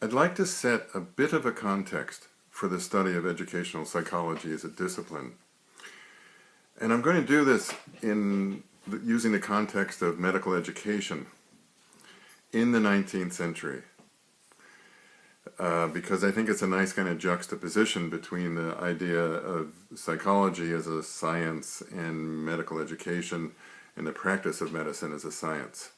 I'd like to set a bit of a context for the study of educational psychology as a discipline. And I'm going to do this using the context of medical education in the 19th century, because I think it's a nice kind of juxtaposition between the idea of psychology as a science and medical education and the practice of medicine as a science.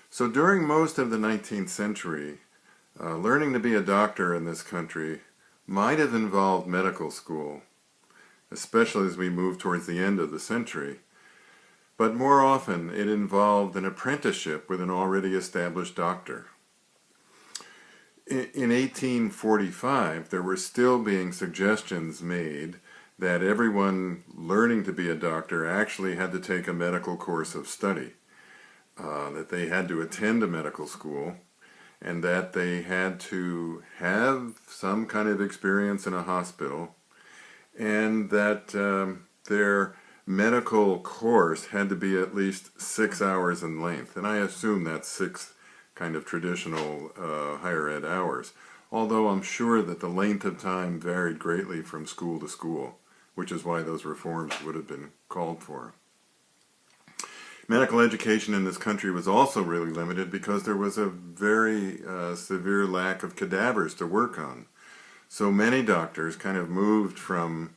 So during most of the 19th century, learning to be a doctor in this country might have involved medical school, especially as we move towards the end of the century, but more often it involved an apprenticeship with an already established doctor. In 1845, there were still being suggestions made that everyone learning to be a doctor actually had to take a medical course of study, that they had to attend a medical school, and that they had to have some kind of experience in a hospital, and that their medical course had to be at least 6 hours in length. And I assume that's 6 kind of traditional higher ed hours, although I'm sure that the length of time varied greatly from school to school, which is why those reforms would have been called for. Medical education in this country was also really limited because there was a very severe lack of cadavers to work on. So many doctors kind of moved from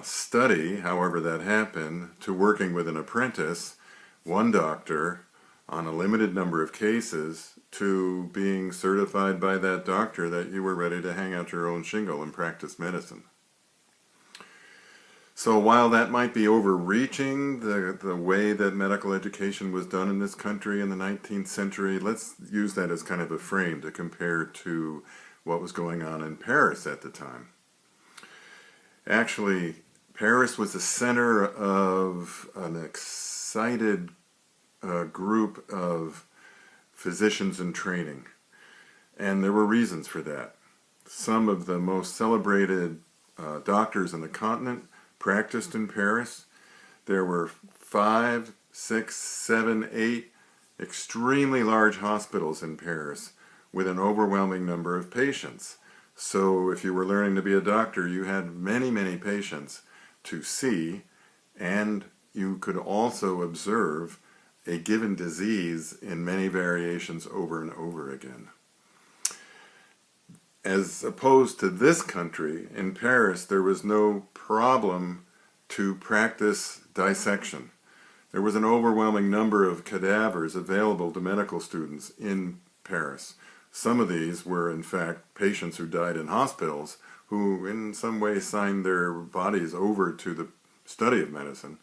study, however that happened, to working with an apprentice, one doctor, on a limited number of cases, to being certified by that doctor that you were ready to hang out your own shingle and practice medicine. So while that might be overreaching, the way that medical education was done in this country in the 19th century, let's use that as kind of a frame to compare to what was going on in Paris at the time. Actually, Paris was the center of an excited group of physicians in training, and there were reasons for that. Some of the most celebrated doctors on the continent practiced in Paris. There were 5, 6, 7, 8 extremely large hospitals in Paris with an overwhelming number of patients. So if you were learning to be a doctor, you had many, many patients to see, and you could also observe a given disease in many variations over and over again. As opposed to this country, in Paris, there was no problem to practice dissection. There was an overwhelming number of cadavers available to medical students in Paris. Some of these were, in fact, patients who died in hospitals who in some way signed their bodies over to the study of medicine.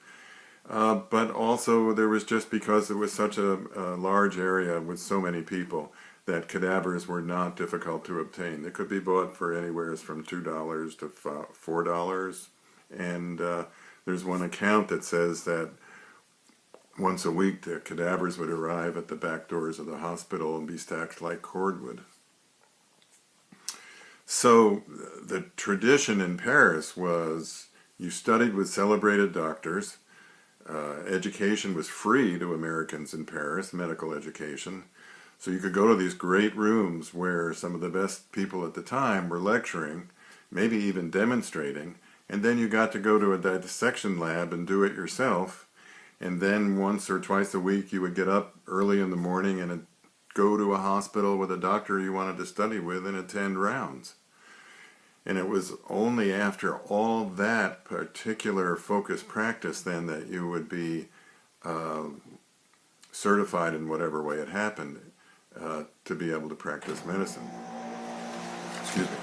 But also there was, just because it was such a large area with so many people, that cadavers were not difficult to obtain. They could be bought for anywhere from $2 to $4, and there's one account that says that once a week the cadavers would arrive at the back doors of the hospital and be stacked like cordwood. So the tradition in Paris was you studied with celebrated doctors. Education was free to Americans in Paris, medical education. So you could go to these great rooms where some of the best people at the time were lecturing, maybe even demonstrating, and then you got to go to a dissection lab and do it yourself. And then once or twice a week you would get up early in the morning and go to a hospital with a doctor you wanted to study with and attend rounds. And it was only after all that particular focused practice then that you would be certified in whatever way it happened to be able to practice medicine. Excuse me.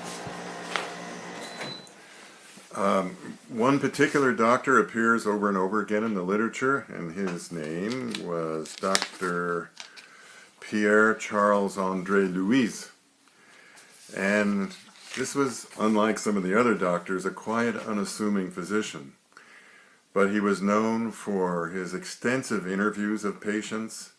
One particular doctor appears over and over again in the literature, and his name was Dr. Pierre Charles André Louis. And this was, unlike some of the other doctors, a quiet, unassuming physician. But he was known for his extensive interviews of patients.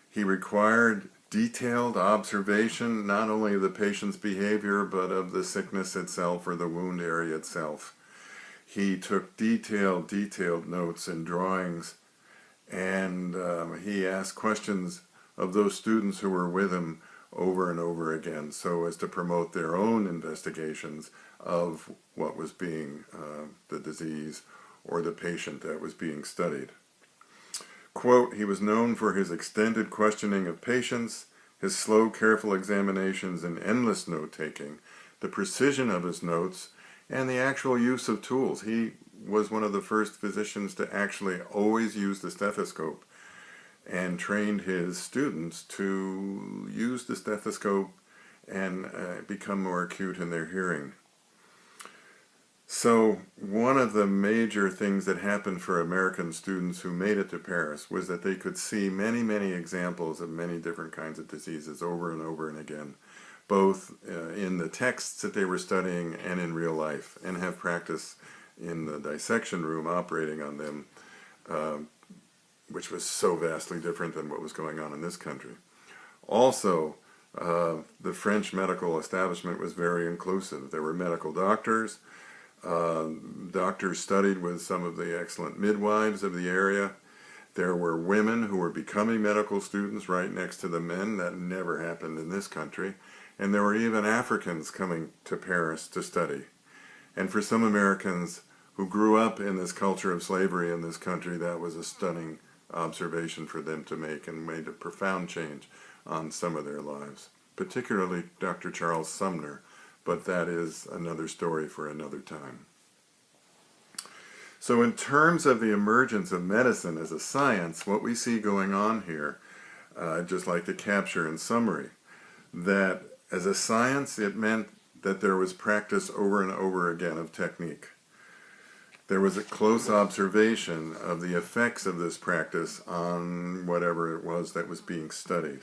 He required detailed observation, not only of the patient's behavior, but of the sickness itself or the wound area itself. He took detailed notes and drawings, and he asked questions of those students who were with him over and over again so as to promote their own investigations of what was being the disease or the patient that was being studied. Quote, he was known for his extended questioning of patients, his slow, careful examinations and endless note-taking, the precision of his notes, and the actual use of tools. He was one of the first physicians to actually always use the stethoscope and trained his students to use the stethoscope and become more acute in their hearing. So one of the major things that happened for American students who made it to Paris was that they could see many, many examples of many different kinds of diseases over and over and again, both in the texts that they were studying and in real life, and have practice in the dissection room operating on them, which was so vastly different than what was going on in this country. Also, the French medical establishment was very inclusive. There were medical doctors. Doctors studied with some of the excellent midwives of the area. There were women who were becoming medical students right next to the men. That never happened in this country. And there were even Africans coming to Paris to study. And for some Americans who grew up in this culture of slavery in this country, that was a stunning observation for them to make and made a profound change on some of their lives, particularly Dr. Charles Sumner, but that is another story for another time. So in terms of the emergence of medicine as a science, what we see going on here, I'd just like to capture in summary, that as a science it meant that there was practice over and over again of technique. There was a close observation of the effects of this practice on whatever it was that was being studied.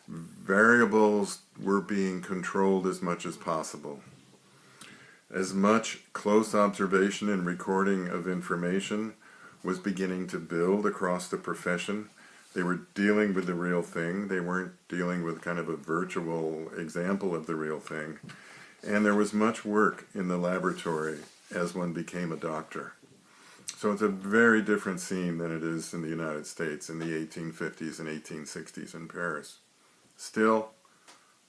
Variables were being controlled as much as possible. As much close observation and recording of information was beginning to build across the profession. They were dealing with the real thing. They weren't dealing with kind of a virtual example of the real thing. And there was much work in the laboratory as one became a doctor. So it's a very different scene than it is in the United States in the 1850s and 1860s in Paris. Still,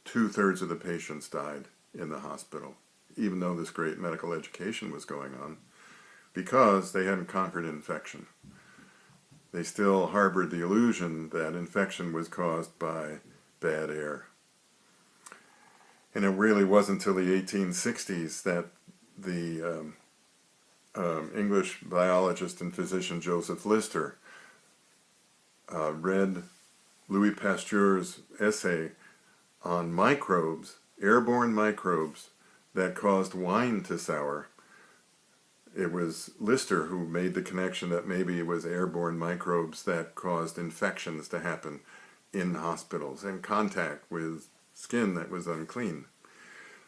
2/3 of the patients died in the hospital, even though this great medical education was going on, because they hadn't conquered infection. They still harbored the illusion that infection was caused by bad air. And it really wasn't until the 1860s that the English biologist and physician Joseph Lister read Louis Pasteur's essay on microbes, airborne microbes, that caused wine to sour. It was Lister who made the connection that maybe it was airborne microbes that caused infections to happen in hospitals and contact with skin that was unclean.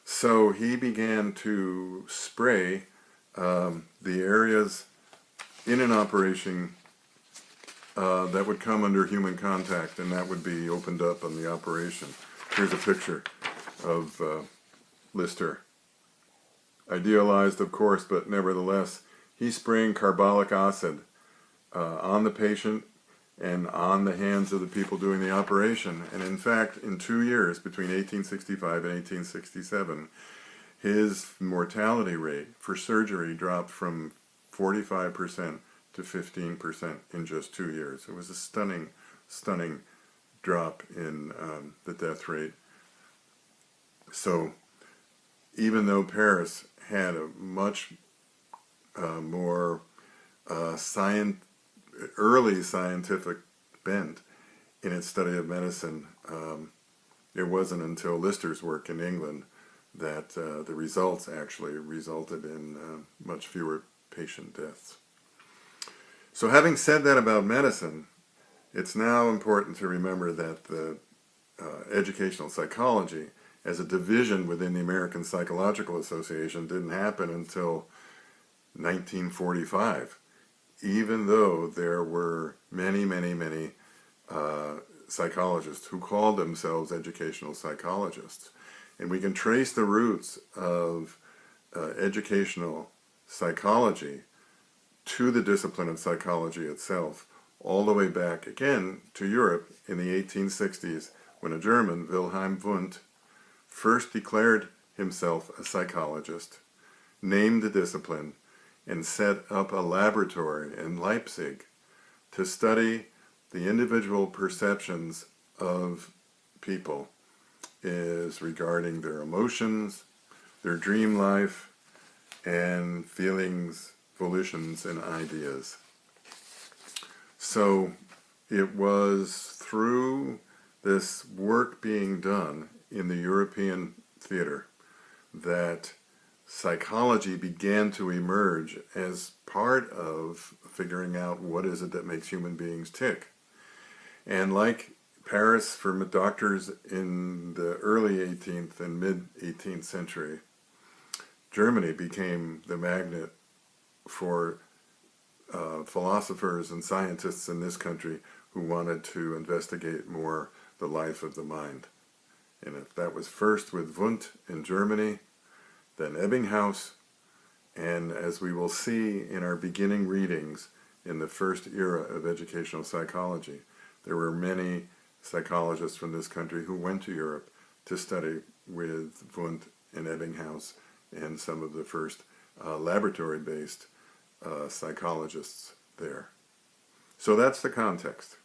So he began to spray the areas in an operation that would come under human contact, and that would be opened up on the operation. Here's a picture of Lister. Idealized, of course, but nevertheless, he's spraying carbolic acid on the patient and on the hands of the people doing the operation. And in fact, in 2 years, between 1865 and 1867, his mortality rate for surgery dropped from 45% to 15% in just 2 years. It was a stunning, stunning drop in the death rate. So even though Paris had a much more early scientific bent in its study of medicine, it wasn't until Lister's work in England that the results actually resulted in much fewer patient deaths. So having said that about medicine, it's now important to remember that the educational psychology as a division within the American Psychological Association didn't happen until 1945, even though there were many, many, many psychologists who called themselves educational psychologists. And we can trace the roots of educational psychology to the discipline of psychology itself, all the way back again to Europe in the 1860s when a German, Wilhelm Wundt, first declared himself a psychologist, named the discipline, and set up a laboratory in Leipzig to study the individual perceptions of people is regarding their emotions, their dream life, and feelings, volitions, and ideas. So it was through this work being done in the European theater that psychology began to emerge as part of figuring out what is it that makes human beings tick. And like Paris for doctors in the early 18th and mid-18th century, Germany became the magnet for philosophers and scientists in this country who wanted to investigate more the life of the mind. And if that was first with Wundt in Germany, then Ebbinghaus, and as we will see in our beginning readings in the first era of educational psychology, there were many psychologists from this country who went to Europe to study with Wundt and Ebbinghaus and some of the first laboratory-based psychologists there. So that's the context.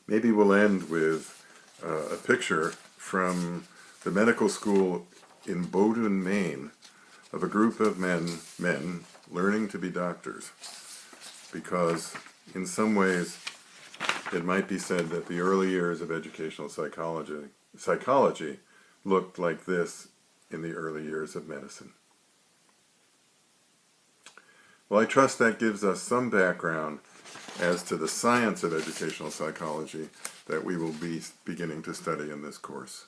Maybe we'll end with a picture from the medical school in Bowdoin, Maine, of a group of men learning to be doctors, because in some ways it might be said that the early years of educational psychology looked like this in the early years of medicine. Well, I trust that gives us some background as to the science of educational psychology that we will be beginning to study in this course.